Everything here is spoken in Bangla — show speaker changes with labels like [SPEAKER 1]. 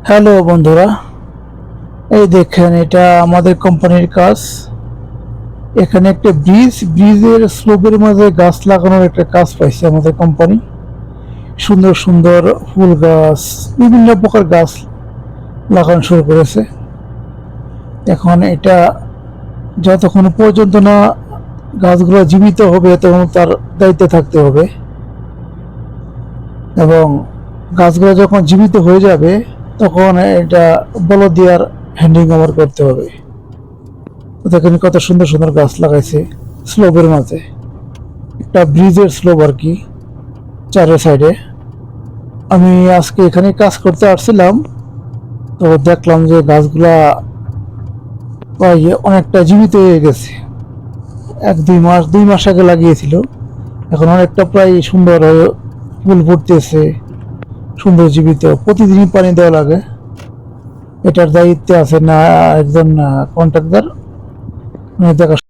[SPEAKER 1] হ্যালো বন্ধুরা, এই দেখেন এটা আমাদের কোম্পানির কাজ। এখানে একটা ব্রিজের স্লোপের মাঝে গাছ লাগানোর একটা কাজ পাইছে আমাদের কোম্পানি। সুন্দর সুন্দর ফুল গাছ, বিভিন্ন প্রকার গাছ লাগানো শুরু করেছে। এখন এটা যতক্ষণ পর্যন্ত না গাছগুলো জীবিত হবে তখন তার দায়িত্বে থাকতে হবে, এবং গাছগুলো যখন জীবিত হয়ে যাবে তখন এটা বলদ দিয়ার হ্যান্ডিং ওভার করতে হবে। দেখেন কত সুন্দর সুন্দর গাছ লাগাইছে স্লোপের মাঝে, একটা ব্রিজের স্লোপ আর কি, চারের সাইডে। আমি আজকে এখানে কাজ করতে আসছিলাম, তো দেখলাম যে গাছগুলা প্রায় অনেকটা জীবিত হয়ে গেছে। 2 মাস আগে লাগিয়েছিল, এখন অনেকটা প্রায় সুন্দর হয়ে ফুল ফুটতেছে, সুন্দর জীবিত। প্রতিদিনই পানি দেওয়া লাগে। এটার দায়িত্বে আছে না একজন কন্ট্রাক্টর, দেখাশোনা